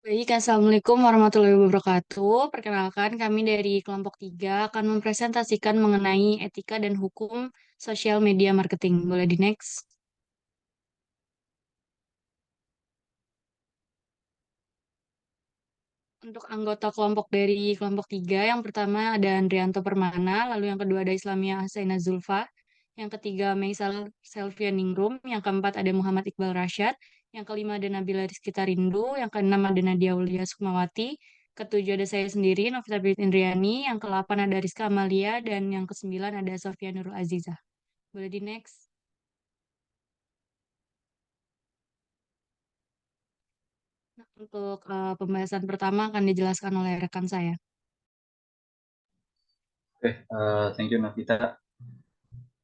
Baik, Assalamualaikum warahmatullahi wabarakatuh. Perkenalkan, kami dari kelompok 3 akan mempresentasikan mengenai etika dan hukum sosial media marketing. Boleh di next? Untuk anggota kelompok dari kelompok 3, yang pertama ada Andrianto Permana, lalu yang kedua ada Islamia Hasaina Zulfa, yang ketiga Meisal Selvian Ningrum, yang keempat ada Muhammad Iqbal Rashad, yang kelima ada Nabila Rizky Tarindu, yang keenam ada Nadia Aulia Sukmawati, ketujuh ada saya sendiri, Novita Bit Indriani, yang kedelapan ada Rizka Amalia, dan yang kesembilan ada Sofia Nurul Azizah. Boleh di next? Nah, untuk pembahasan pertama akan dijelaskan oleh rekan saya. Oke, thank you Navita.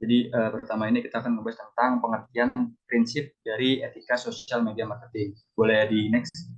Jadi pertama ini kita akan membahas tentang pengertian prinsip dari etika sosial media marketing. Boleh di next?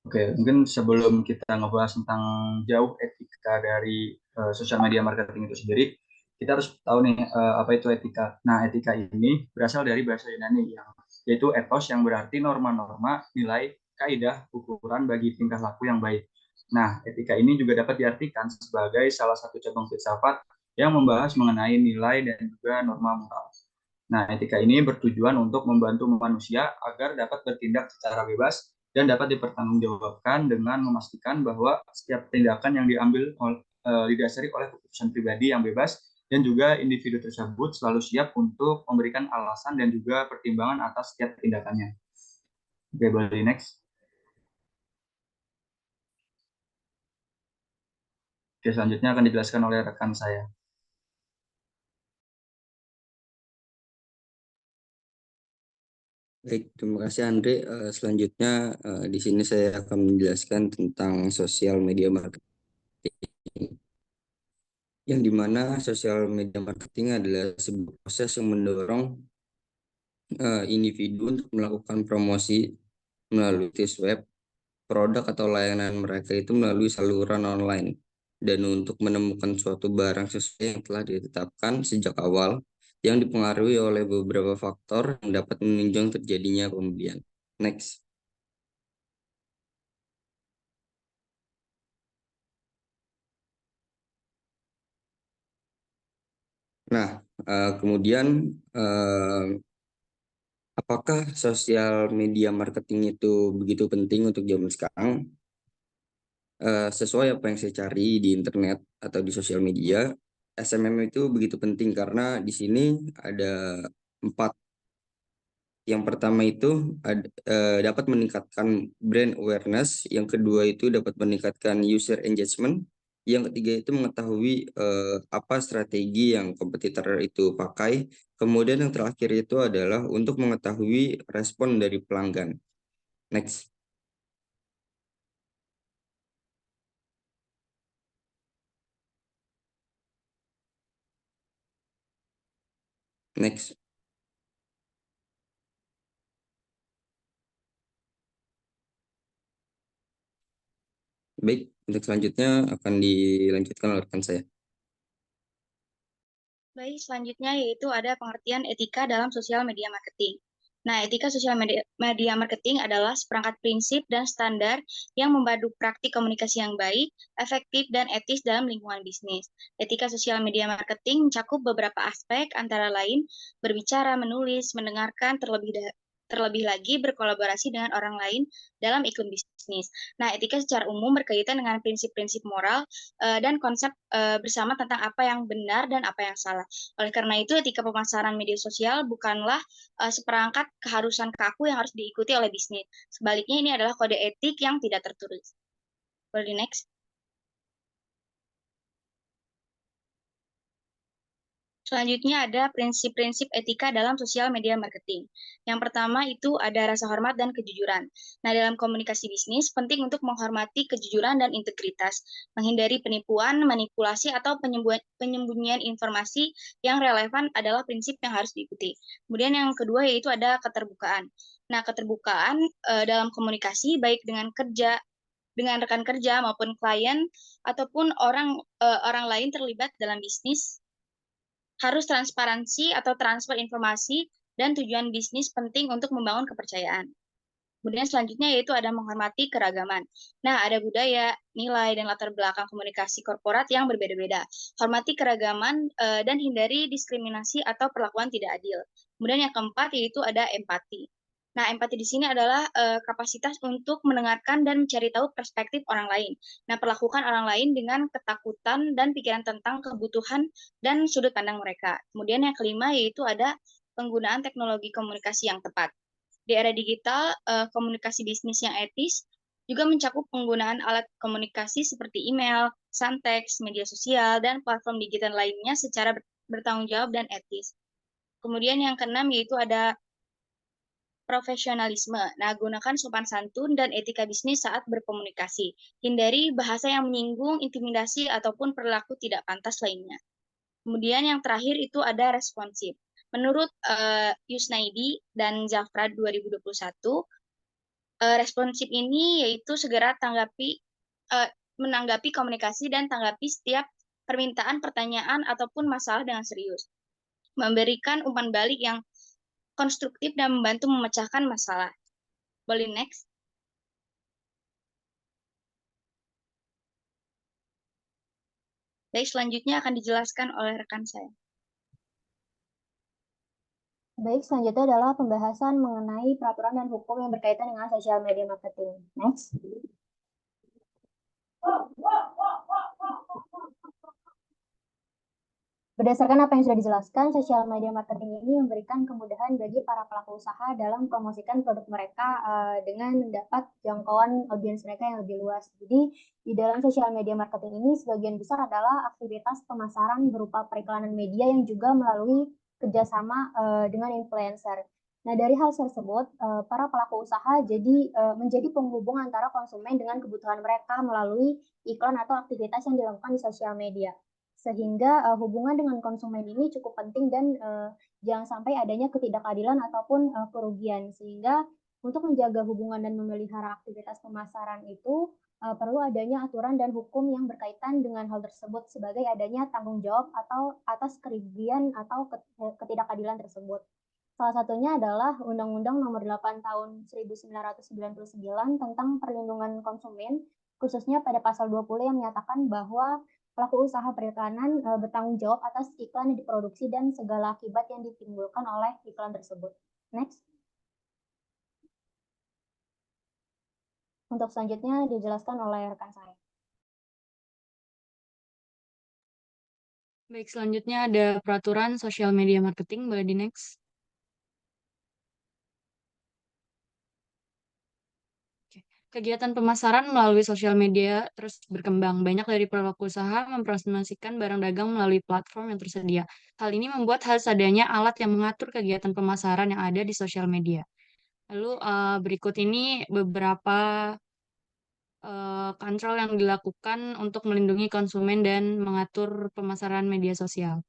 Oke, mungkin sebelum kita ngebahas tentang jauh etika dari sosial media marketing itu sendiri, kita harus tahu nih apa itu etika. Nah, etika ini berasal dari bahasa Yunani yang yaitu ethos yang berarti norma-norma, nilai, kaidah, ukuran bagi tingkah laku yang baik. Nah, etika ini juga dapat diartikan sebagai salah satu cabang filsafat yang membahas mengenai nilai dan juga norma moral. Nah, etika ini bertujuan untuk membantu manusia agar dapat bertindak secara bebas dan dapat dipertanggungjawabkan dengan memastikan bahwa setiap tindakan yang diambil didasari oleh keputusan pribadi yang bebas dan juga individu tersebut selalu siap untuk memberikan alasan dan juga pertimbangan atas setiap tindakannya. Oke, boleh next. Oke, selanjutnya akan dijelaskan oleh rekan saya. Baik, terima kasih Andre. Selanjutnya di sini saya akan menjelaskan tentang sosial media marketing, yang dimana sosial media marketing adalah sebuah proses yang mendorong individu untuk melakukan promosi melalui situs web, produk atau layanan mereka itu melalui saluran online, dan untuk menemukan suatu barang sesuai yang telah ditetapkan sejak awal yang dipengaruhi oleh beberapa faktor yang dapat menunjang terjadinya pembelian. Next. Nah, kemudian eh, apakah sosial media marketing itu begitu penting untuk zaman sekarang? Sesuai apa yang saya cari di internet atau di sosial media, SMM itu begitu penting karena di sini ada empat. Yang pertama itu dapat meningkatkan brand awareness, yang kedua itu dapat meningkatkan user engagement, yang ketiga itu mengetahui apa strategi yang kompetitor itu pakai, kemudian yang terakhir itu adalah untuk mengetahui respon dari pelanggan. Next. Next. Baik, untuk selanjutnya akan dilanjutkan oleh rekan saya. Baik, selanjutnya yaitu ada pengertian etika dalam sosial media marketing. Nah, etika sosial media marketing adalah seperangkat prinsip dan standar yang membantu praktik komunikasi yang baik, efektif, dan etis dalam lingkungan bisnis. Etika sosial media marketing mencakup beberapa aspek, antara lain berbicara, menulis, mendengarkan, terlebih lagi berkolaborasi dengan orang lain dalam iklim bisnis. Nah, etika secara umum berkaitan dengan prinsip-prinsip moral dan konsep bersama tentang apa yang benar dan apa yang salah. Oleh karena itu, etika pemasaran media sosial bukanlah seperangkat keharusan kaku yang harus diikuti oleh bisnis. Sebaliknya, ini adalah kode etik yang tidak tertulis. Boleh next? Selanjutnya ada prinsip-prinsip etika dalam sosial media marketing. Yang pertama itu ada rasa hormat dan kejujuran. Nah, dalam komunikasi bisnis, penting untuk menghormati kejujuran dan integritas, menghindari penipuan, manipulasi, atau penyembunyian informasi yang relevan adalah prinsip yang harus diikuti. Kemudian yang kedua yaitu ada keterbukaan. Nah, keterbukaan dalam komunikasi baik dengan rekan kerja maupun klien ataupun orang lain terlibat dalam bisnis harus transparansi atau transfer informasi, dan tujuan bisnis penting untuk membangun kepercayaan. Kemudian selanjutnya yaitu ada menghormati keragaman. Nah, ada budaya, nilai, dan latar belakang komunikasi korporat yang berbeda-beda. Hormati keragaman dan hindari diskriminasi atau perlakuan tidak adil. Kemudian yang keempat yaitu ada empati. Nah, empati di sini adalah kapasitas untuk mendengarkan dan mencari tahu perspektif orang lain. Nah, perlakukan orang lain dengan ketakutan dan pikiran tentang kebutuhan dan sudut pandang mereka. Kemudian yang kelima yaitu ada penggunaan teknologi komunikasi yang tepat. Di era digital, komunikasi bisnis yang etis juga mencakup penggunaan alat komunikasi seperti email, Santex, media sosial, dan platform digital lainnya secara bertanggung jawab dan etis. Kemudian yang keenam yaitu ada profesionalisme. Nah, gunakan sopan santun dan etika bisnis saat berkomunikasi. Hindari bahasa yang menyinggung, intimidasi, ataupun perilaku tidak pantas lainnya. Kemudian yang terakhir itu ada responsif. Menurut Yusnaidi dan Zafra 2021, responsif ini yaitu segera menanggapi komunikasi dan tanggapi setiap permintaan, pertanyaan, ataupun masalah dengan serius. Memberikan umpan balik yang konstruktif dan membantu memecahkan masalah. Boleh next? Baik, selanjutnya akan dijelaskan oleh rekan saya. Baik, selanjutnya adalah pembahasan mengenai peraturan dan hukum yang berkaitan dengan social media marketing. Next. Berdasarkan apa yang sudah dijelaskan, social media marketing ini memberikan kemudahan bagi para pelaku usaha dalam mempromosikan produk mereka dengan mendapat jangkauan audiens mereka yang lebih luas. Jadi, di dalam social media marketing ini sebagian besar adalah aktivitas pemasaran berupa periklanan media yang juga melalui kerjasama dengan influencer. Nah, dari hal tersebut, para pelaku usaha menjadi penghubung antara konsumen dengan kebutuhan mereka melalui iklan atau aktivitas yang dilakukan di sosial media. Sehingga hubungan dengan konsumen ini cukup penting dan jangan sampai adanya ketidakadilan ataupun kerugian. Sehingga untuk menjaga hubungan dan memelihara aktivitas pemasaran itu perlu adanya aturan dan hukum yang berkaitan dengan hal tersebut sebagai adanya tanggung jawab atau atas kerugian atau ketidakadilan tersebut. Salah satunya adalah Undang-Undang Nomor 8 Tahun 1999 tentang Perlindungan Konsumen, khususnya pada pasal 20 yang menyatakan bahwa pelaku usaha periklanan bertanggung jawab atas iklan yang diproduksi dan segala akibat yang ditimbulkan oleh iklan tersebut. Next. Untuk selanjutnya dijelaskan oleh rekan saya. Baik, selanjutnya ada peraturan social media marketing. Boleh di next. Kegiatan pemasaran melalui sosial media terus berkembang. Banyak dari pelaku usaha mempromosikan barang dagang melalui platform yang tersedia. Hal ini membuat harus adanya alat yang mengatur kegiatan pemasaran yang ada di sosial media. Lalu berikut ini beberapa kontrol yang dilakukan untuk melindungi konsumen dan mengatur pemasaran media sosial.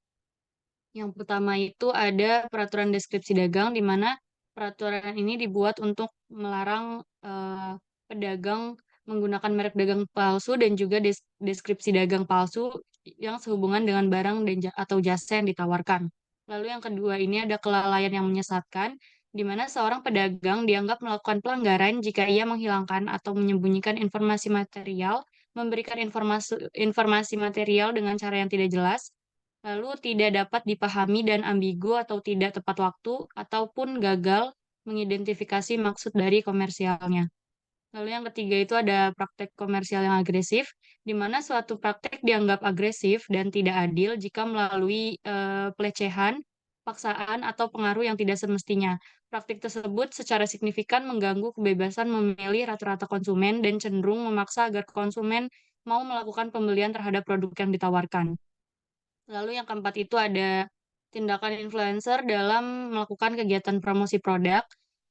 Yang pertama itu ada peraturan deskripsi dagang, di mana peraturan ini dibuat untuk melarang pedagang menggunakan merek dagang palsu dan juga deskripsi dagang palsu yang sehubungan dengan barang atau jasa yang ditawarkan. Lalu yang kedua ini ada kelalaian yang menyesatkan, di mana seorang pedagang dianggap melakukan pelanggaran jika ia menghilangkan atau menyembunyikan informasi material, memberikan informasi material dengan cara yang tidak jelas, lalu tidak dapat dipahami dan ambigu atau tidak tepat waktu, ataupun gagal mengidentifikasi maksud dari komersialnya. Lalu yang ketiga itu ada praktek komersial yang agresif, di mana suatu praktek dianggap agresif dan tidak adil jika melalui pelecehan, paksaan, atau pengaruh yang tidak semestinya. Praktik tersebut secara signifikan mengganggu kebebasan memilih rata-rata konsumen dan cenderung memaksa agar konsumen mau melakukan pembelian terhadap produk yang ditawarkan. Lalu yang keempat itu ada tindakan influencer dalam melakukan kegiatan promosi produk,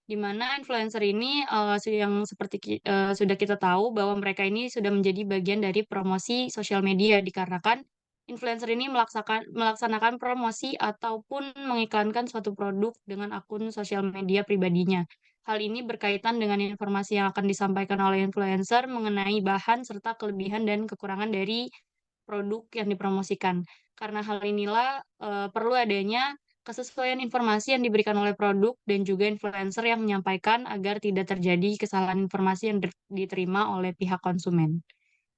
di mana influencer ini yang seperti sudah kita tahu bahwa mereka ini sudah menjadi bagian dari promosi sosial media dikarenakan influencer ini melaksanakan promosi ataupun mengiklankan suatu produk dengan akun sosial media pribadinya. Hal ini berkaitan dengan informasi yang akan disampaikan oleh influencer mengenai bahan serta kelebihan dan kekurangan dari produk yang dipromosikan. Karena hal inilah perlu adanya kesesuaian informasi yang diberikan oleh produk dan juga influencer yang menyampaikan agar tidak terjadi kesalahan informasi yang diterima oleh pihak konsumen.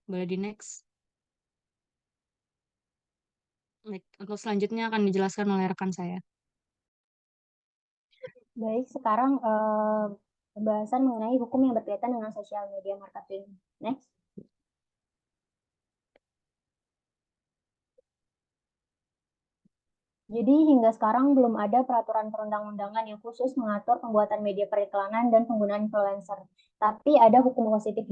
Boleh di next. Untuk selanjutnya akan dijelaskan oleh rekan saya. Baik, sekarang pembahasan mengenai hukum yang berkaitan dengan sosial media marketing. Next. Jadi hingga sekarang belum ada peraturan perundang-undangan yang khusus mengatur pembuatan media periklanan dan penggunaan influencer. Tapi ada hukum positif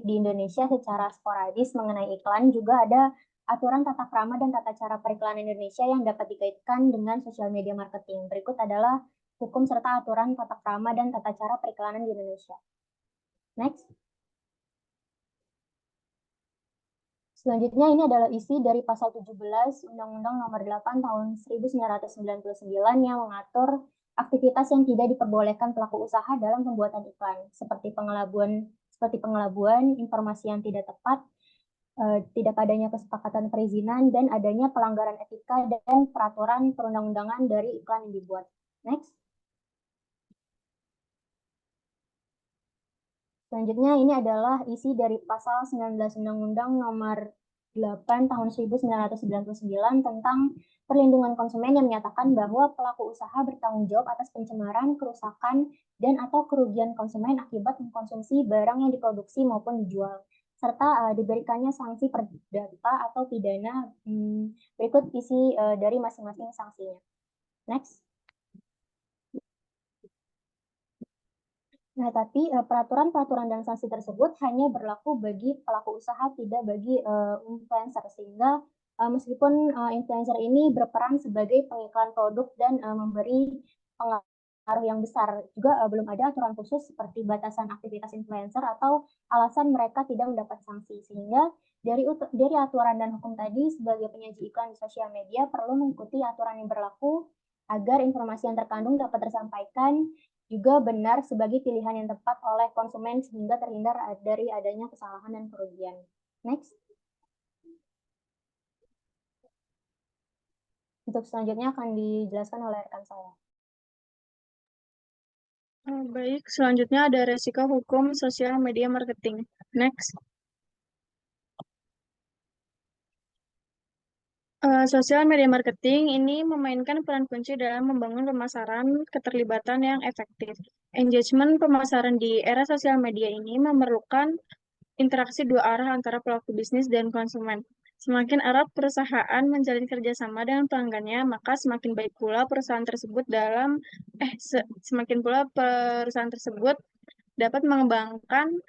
di Indonesia secara sporadis mengenai iklan, juga ada aturan tata krama dan tata cara periklanan Indonesia yang dapat dikaitkan dengan sosial media marketing. Berikut adalah hukum serta aturan tata krama dan tata cara periklanan di Indonesia. Next. Selanjutnya ini adalah isi dari pasal 17 Undang-Undang Nomor 8 Tahun 1999 yang mengatur aktivitas yang tidak diperbolehkan pelaku usaha dalam pembuatan iklan, seperti pengelabuan, informasi yang tidak tepat, tidak adanya kesepakatan perizinan, dan adanya pelanggaran etika dan peraturan perundang-undangan dari iklan yang dibuat. Next. Selanjutnya ini adalah isi dari pasal 19 Undang-Undang Nomor 8 Tahun 1999 tentang perlindungan konsumen yang menyatakan bahwa pelaku usaha bertanggung jawab atas pencemaran, kerusakan, dan atau kerugian konsumen akibat mengkonsumsi barang yang diproduksi maupun dijual, serta diberikannya sanksi perdata atau pidana. Berikut isi dari masing-masing sanksinya. Next. Nah, tapi peraturan-peraturan dan sanksi tersebut hanya berlaku bagi pelaku usaha, tidak bagi influencer. Sehingga meskipun influencer ini berperan sebagai pengiklan produk dan memberi pengaruh yang besar, juga belum ada aturan khusus seperti batasan aktivitas influencer atau alasan mereka tidak mendapat sanksi. Sehingga dari aturan dan hukum tadi, sebagai penyaji iklan di sosial media perlu mengikuti aturan yang berlaku agar informasi yang terkandung dapat tersampaikan juga benar sebagai pilihan yang tepat oleh konsumen sehingga terhindar dari adanya kesalahan dan kerugian. Next. Untuk selanjutnya akan dijelaskan oleh rekan saya. Baik, selanjutnya ada resiko hukum sosial media marketing. Next. Sosial media marketing ini memainkan peran kunci dalam membangun pemasaran keterlibatan yang efektif. Engagement pemasaran di era sosial media ini memerlukan interaksi dua arah antara pelaku bisnis dan konsumen. Semakin erat perusahaan menjalin kerjasama dengan pelanggannya, maka semakin baik pula perusahaan tersebut dapat mengembangkan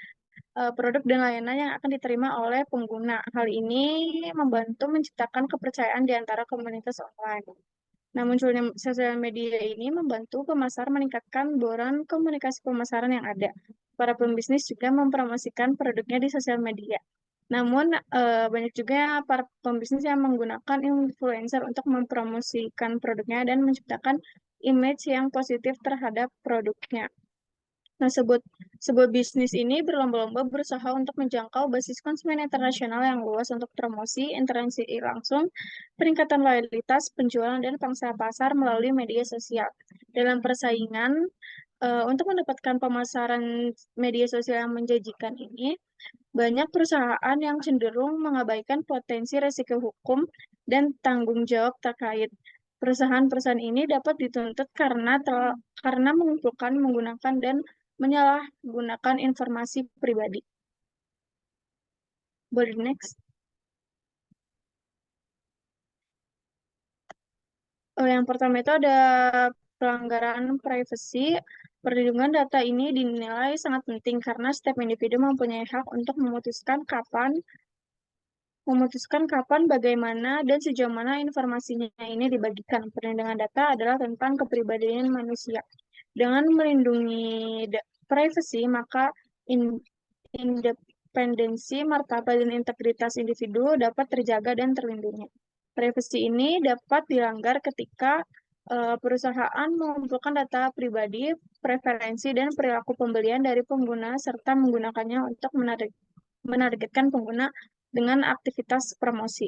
produk dan layanan yang akan diterima oleh pengguna. Hal ini membantu menciptakan kepercayaan di antara komunitas online. Nah, munculnya sosial media ini membantu pemasar meningkatkan boran komunikasi pemasaran yang ada. Para pembisnis juga mempromosikan produknya di sosial media. Namun, banyak juga para pembisnis yang menggunakan influencer untuk mempromosikan produknya dan menciptakan image yang positif terhadap produknya. Nah, sebuah bisnis ini berlomba-lomba berusaha untuk menjangkau basis konsumen internasional yang luas untuk promosi, interaksi langsung, peningkatan loyalitas, penjualan, dan pangsa pasar melalui media sosial. Dalam persaingan, untuk mendapatkan pemasaran media sosial yang menjanjikan ini, banyak perusahaan yang cenderung mengabaikan potensi resiko hukum dan tanggung jawab terkait. Perusahaan-perusahaan ini dapat dituntut karena mengumpulkan, menggunakan, dan menyalahgunakan informasi pribadi. Boleh next. Yang pertama itu ada pelanggaran privasi. Perlindungan data ini dinilai sangat penting karena setiap individu mempunyai hak untuk memutuskan kapan, bagaimana, dan sejauh mana informasinya ini dibagikan. Perlindungan data adalah tentang kepribadian manusia. Dengan melindungi privasi, maka independensi, martabat, dan integritas individu dapat terjaga dan terlindungi. Privasi ini dapat dilanggar ketika perusahaan mengumpulkan data pribadi, preferensi, dan perilaku pembelian dari pengguna, serta menggunakannya untuk menargetkan pengguna dengan aktivitas promosi.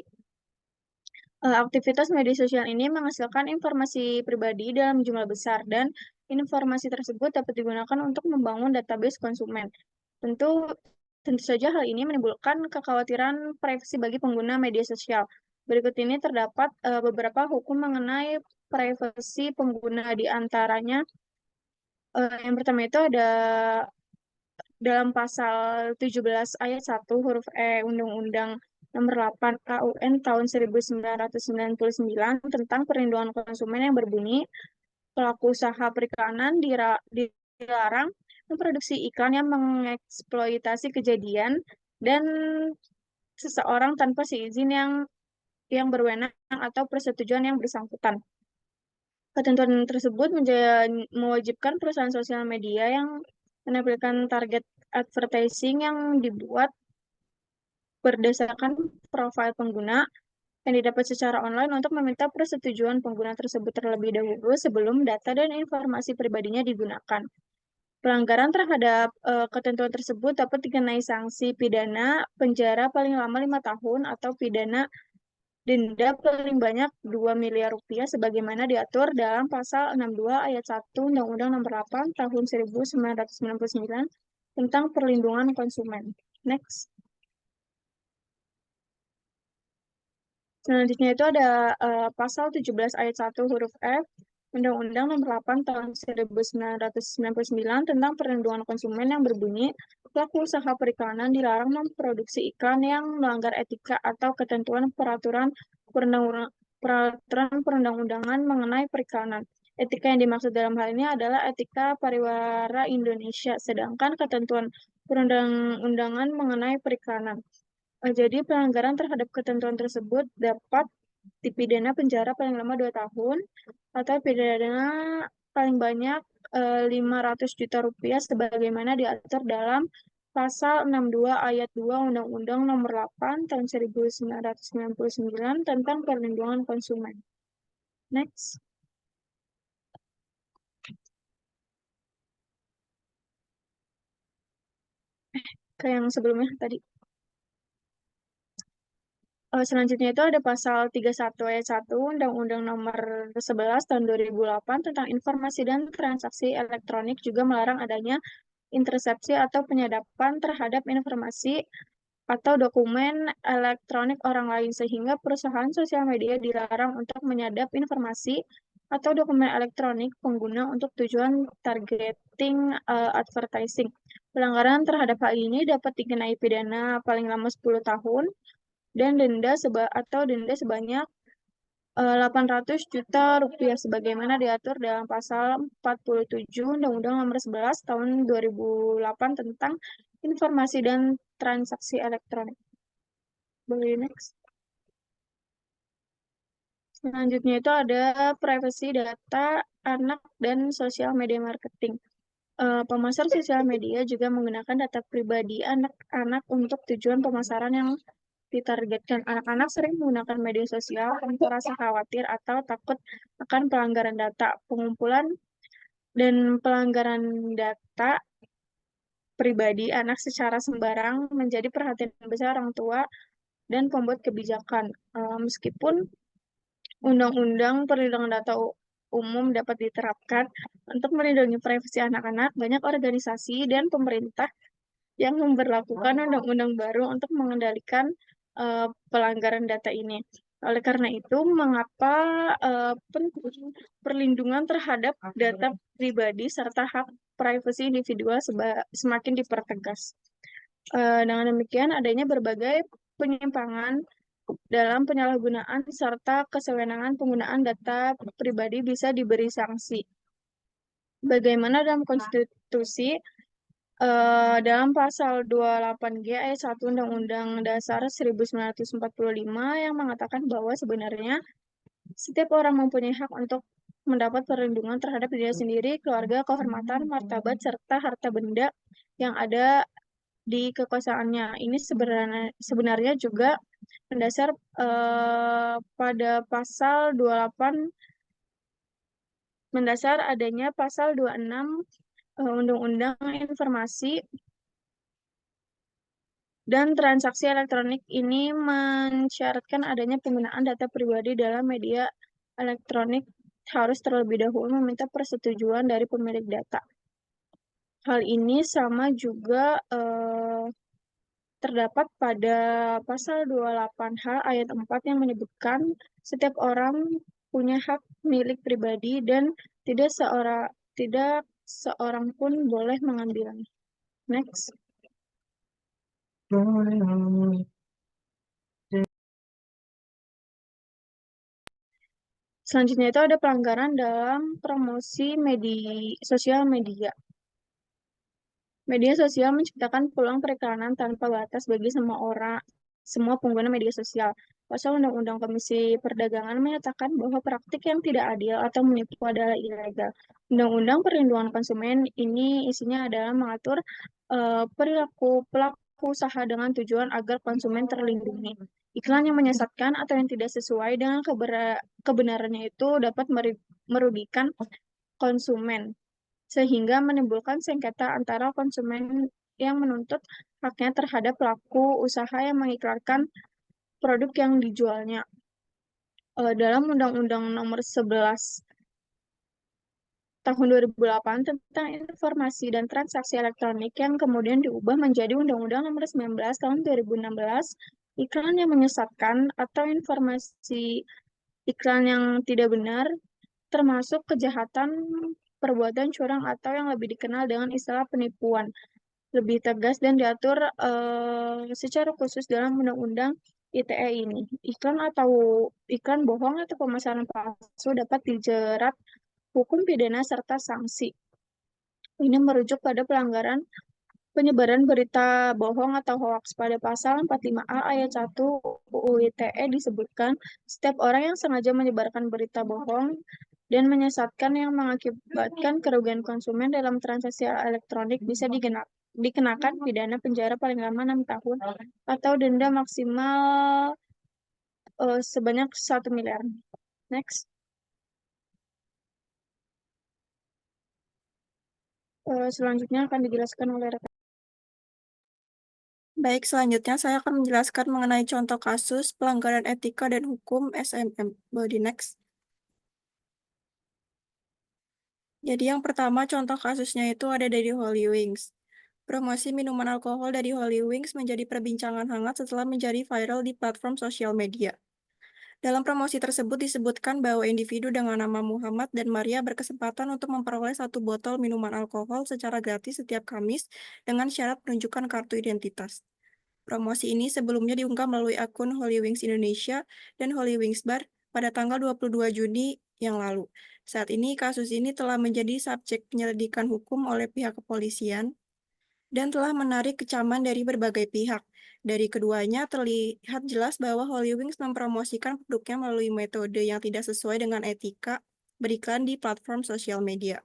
Aktivitas media sosial ini menghasilkan informasi pribadi dalam jumlah besar dan informasi tersebut dapat digunakan untuk membangun database konsumen. Tentu tentu saja hal ini menimbulkan kekhawatiran privasi bagi pengguna media sosial. Berikut ini terdapat beberapa hukum mengenai privasi pengguna, di antaranya yang pertama itu ada dalam pasal 17 ayat 1 huruf E Undang-Undang Nomor 8 KUN tahun 1999 tentang perlindungan konsumen yang berbunyi, pelaku usaha perikanan dilarang memproduksi iklan yang mengeksploitasi kejadian dan seseorang tanpa seizin yang berwenang atau persetujuan yang bersangkutan. Ketentuan tersebut mewajibkan perusahaan sosial media yang menampilkan target advertising yang dibuat berdasarkan profil pengguna yang didapat secara online untuk meminta persetujuan pengguna tersebut terlebih dahulu sebelum data dan informasi pribadinya digunakan. Pelanggaran terhadap ketentuan tersebut dapat dikenai sanksi pidana penjara paling lama 5 tahun atau pidana denda paling banyak 2 miliar rupiah sebagaimana diatur dalam pasal 62 ayat 1 Undang-Undang Nomor 8 tahun 1999 tentang perlindungan konsumen. Next. Selanjutnya itu ada pasal 17 ayat 1 huruf F Undang-Undang Nomor 8 tahun 1999 tentang perlindungan konsumen yang berbunyi, pelaku usaha periklanan dilarang memproduksi iklan yang melanggar etika atau ketentuan peraturan perundang-undangan mengenai periklanan. Etika yang dimaksud dalam hal ini adalah etika pariwara Indonesia, sedangkan ketentuan perundang-undangan mengenai periklanan. Jadi pelanggaran terhadap ketentuan tersebut dapat dipidana penjara paling lama 2 tahun atau pidana paling banyak 500 juta rupiah sebagaimana diatur dalam pasal 62 ayat 2 Undang-Undang Nomor 8 tahun 1999 tentang perlindungan konsumen. Next. Ke yang sebelumnya tadi. Selanjutnya itu ada pasal 31 ayat 1 Undang-Undang Nomor 11 tahun 2008 tentang informasi dan transaksi elektronik juga melarang adanya intersepsi atau penyadapan terhadap informasi atau dokumen elektronik orang lain sehingga perusahaan sosial media dilarang untuk menyadap informasi atau dokumen elektronik pengguna untuk tujuan targeting advertising. Pelanggaran terhadap hal ini dapat dikenai pidana paling lama 10 tahun dan denda sebanyak 800 juta rupiah sebagaimana diatur dalam pasal 47 Undang-Undang Nomor 11 tahun 2008 tentang informasi dan transaksi elektronik. Boleh next. Selanjutnya itu ada privacy data anak dan sosial media marketing. Pemasar sosial media juga menggunakan data pribadi anak-anak untuk tujuan pemasaran yang ditargetkan. Anak-anak sering menggunakan media sosial tanpa rasa khawatir atau takut akan pelanggaran data. Pengumpulan dan pelanggaran data pribadi anak secara sembarang menjadi perhatian besar orang tua dan pembuat kebijakan. Meskipun Undang-Undang Perlindungan Data Umum dapat diterapkan untuk melindungi privasi anak-anak, banyak organisasi dan pemerintah yang memberlakukan undang-undang baru untuk mengendalikan pelanggaran data ini. Oleh karena itu, mengapa penting perlindungan terhadap data pribadi serta hak privasi individual semakin dipertegas. Dengan demikian, adanya berbagai penyimpangan dalam penyalahgunaan serta kesewenangan penggunaan data pribadi bisa diberi sanksi. Bagaimana dalam konstitusi dalam pasal 28G ayat 1 Undang-Undang Dasar 1945 yang mengatakan bahwa sebenarnya setiap orang mempunyai hak untuk mendapat perlindungan terhadap dirinya sendiri, keluarga, kehormatan, martabat, serta harta benda yang ada di kekuasaannya. Ini sebenarnya juga mendasar pada pasal 28 mendasar adanya pasal 26 Undang-Undang Informasi Dan transaksi elektronik ini mensyaratkan adanya penggunaan data pribadi dalam media elektronik harus terlebih dahulu meminta persetujuan dari pemilik data. Hal ini sama juga terdapat pada pasal 28H ayat 4 yang menyebutkan setiap orang punya hak milik pribadi dan tidak seorang pun boleh mengambilnya. Next. Selanjutnya itu ada pelanggaran dalam promosi sosial media. Media sosial menciptakan peluang periklanan tanpa batas bagi semua pengguna media sosial. Pasal Undang-Undang Komisi Perdagangan menyatakan bahwa praktik yang tidak adil atau menipu adalah ilegal. Undang-Undang Perlindungan Konsumen ini isinya adalah mengatur perilaku pelaku usaha dengan tujuan agar konsumen terlindungi. Iklan yang menyesatkan atau yang tidak sesuai dengan kebenarannya itu dapat merugikan konsumen, sehingga menimbulkan sengketa antara konsumen yang menuntut haknya terhadap pelaku usaha yang mengiklankan produk yang dijualnya. Dalam Undang-Undang Nomor 11 Tahun 2008 tentang Informasi dan Transaksi Elektronik yang kemudian diubah menjadi Undang-Undang Nomor 19 Tahun 2016, iklan yang menyesatkan atau informasi iklan yang tidak benar termasuk kejahatan, perbuatan curang atau yang lebih dikenal dengan istilah penipuan, lebih tegas dan diatur secara khusus dalam Undang-Undang ITE ini. Iklan bohong atau pemasaran palsu dapat dijerat hukum pidana serta sanksi. Ini merujuk pada pelanggaran penyebaran berita bohong atau hoaks. Pada pasal 45A ayat 1 UU ITE disebutkan setiap orang yang sengaja menyebarkan berita bohong dan menyesatkan yang mengakibatkan kerugian konsumen dalam transaksi elektronik bisa dikenakan pidana penjara paling lama 6 tahun atau denda maksimal sebanyak 1 miliar. Next. Selanjutnya akan dijelaskan oleh rekan. Baik, selanjutnya saya akan menjelaskan mengenai contoh kasus pelanggaran etika dan hukum SMM. Body next. Jadi yang pertama contoh kasusnya itu ada dari Holy Wings. Promosi minuman alkohol dari Holy Wings menjadi perbincangan hangat setelah menjadi viral di platform sosial media. Dalam promosi tersebut disebutkan bahwa individu dengan nama Muhammad dan Maria berkesempatan untuk memperoleh 1 botol minuman alkohol secara gratis setiap Kamis dengan syarat menunjukkan kartu identitas. Promosi ini sebelumnya diunggah melalui akun Holy Wings Indonesia dan Holy Wings Bar pada tanggal 22 Juni yang lalu. Saat ini kasus ini telah menjadi subjek penyelidikan hukum oleh pihak kepolisian dan telah menarik kecaman dari berbagai pihak. Dari keduanya terlihat jelas bahwa Holy Wings mempromosikan produknya melalui metode yang tidak sesuai dengan etika beriklan di platform sosial media.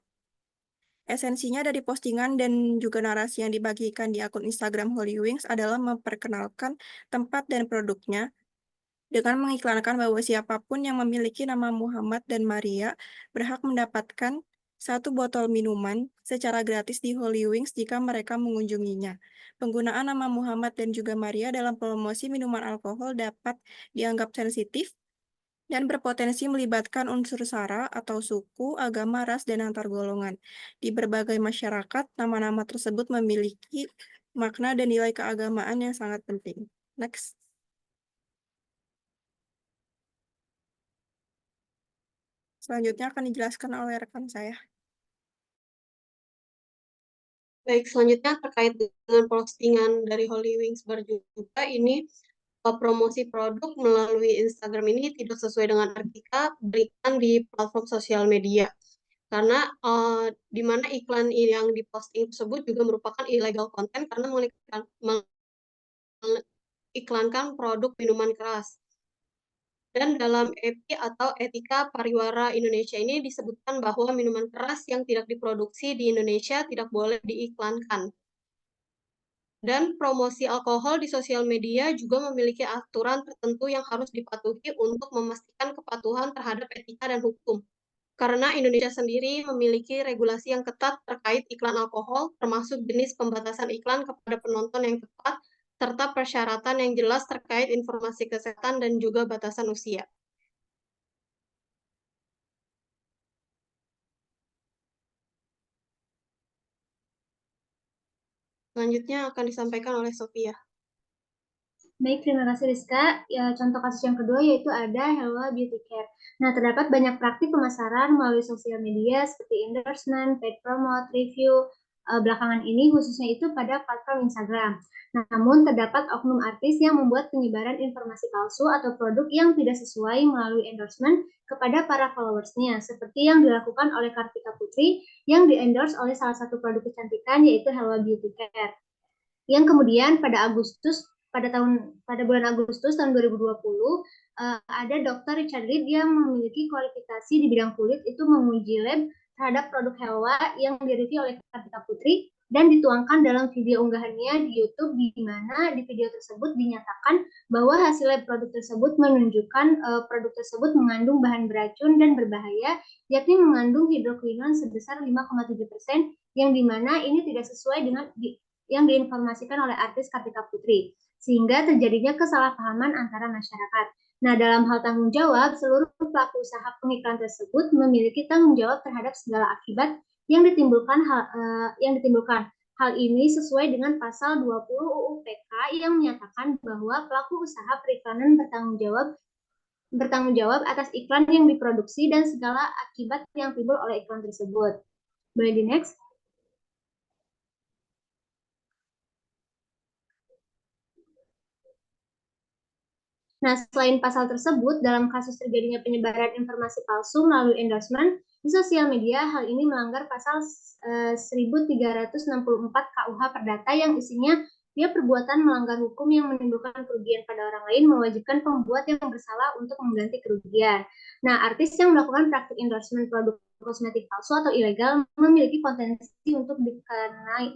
Esensinya dari postingan dan juga narasi yang dibagikan di akun Instagram Holy Wings adalah memperkenalkan tempat dan produknya dengan mengiklankan bahwa siapapun yang memiliki nama Muhammad dan Maria berhak mendapatkan 1 botol minuman secara gratis di Holy Wings jika mereka mengunjunginya. Penggunaan nama Muhammad dan juga Maria dalam promosi minuman alkohol dapat dianggap sensitif dan berpotensi melibatkan unsur SARA atau suku, agama, ras, dan antar golongan. Di berbagai masyarakat, nama-nama tersebut memiliki makna dan nilai keagamaan yang sangat penting. Next. Selanjutnya akan dijelaskan oleh rekan saya. Baik, selanjutnya terkait dengan postingan dari Holy Wings Bar juga ini promosi produk melalui Instagram ini tidak sesuai dengan etika berikan di platform sosial media. Karena di mana iklan yang diposting tersebut juga merupakan illegal content karena mengiklankan produk minuman keras. Dan dalam EPI atau Etika Pariwara Indonesia ini disebutkan bahwa minuman keras yang tidak diproduksi di Indonesia tidak boleh diiklankan. Dan promosi alkohol di sosial media juga memiliki aturan tertentu yang harus dipatuhi untuk memastikan kepatuhan terhadap etika dan hukum. Karena Indonesia sendiri memiliki regulasi yang ketat terkait iklan alkohol, termasuk jenis pembatasan iklan kepada penonton yang tepat, serta persyaratan yang jelas terkait informasi kesehatan dan juga batasan usia. Selanjutnya akan disampaikan oleh Sofia. Baik, terima kasih Rizka. Ya, contoh kasus yang kedua yaitu ada Helwa Beauty Care. Nah, terdapat banyak praktik pemasaran melalui sosial media seperti endorsement, paid promote, review, belakangan ini khususnya itu pada platform Instagram. Namun, terdapat oknum artis yang membuat penyebaran informasi palsu atau produk yang tidak sesuai melalui endorsement kepada para followersnya, seperti yang dilakukan oleh Kartika Putri yang di-endorse oleh salah satu produk kecantikan yaitu Helwa Beauty Care. Yang kemudian pada bulan Agustus tahun 2020 ada Dr. Richard Reed yang memiliki kualifikasi di bidang kulit itu menguji lab terhadap produk Helwa yang direview oleh Kartika Putri dan dituangkan dalam video unggahannya di YouTube, di mana di video tersebut dinyatakan bahwa hasil lab produk tersebut menunjukkan produk tersebut mengandung bahan beracun dan berbahaya, yakni mengandung hidroquinon sebesar 5,7%, yang dimana ini tidak sesuai dengan yang diinformasikan oleh artis Kartika Putri, sehingga terjadinya kesalahpahaman antara masyarakat. Nah, dalam hal tanggung jawab, seluruh pelaku usaha pengiklan tersebut memiliki tanggung jawab terhadap segala akibat yang ditimbulkan. Hal ini sesuai dengan pasal 20 UU PK yang menyatakan bahwa pelaku usaha periklanan bertanggung jawab atas iklan yang diproduksi dan segala akibat yang timbul oleh iklan tersebut. Boleh di next? Nah, selain pasal tersebut, dalam kasus terjadinya penyebaran informasi palsu melalui endorsement di sosial media, hal ini melanggar pasal 1364 KUH Perdata yang isinya dia perbuatan melanggar hukum yang menimbulkan kerugian pada orang lain mewajibkan pembuat yang bersalah untuk mengganti kerugian. Nah, artis yang melakukan praktik endorsement produk kosmetik palsu atau ilegal memiliki potensi untuk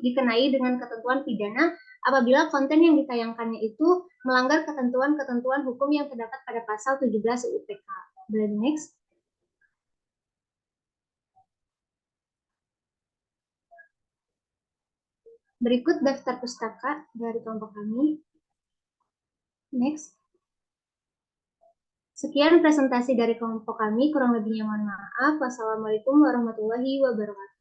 dikenai dengan ketentuan pidana apabila konten yang ditayangkannya itu melanggar ketentuan-ketentuan hukum yang terdapat pada pasal 17 UU PK. Boleh next? Berikut daftar pustaka dari kelompok kami. Next. Sekian presentasi dari kelompok kami, kurang lebihnya mohon maaf. Wassalamualaikum warahmatullahi wabarakatuh.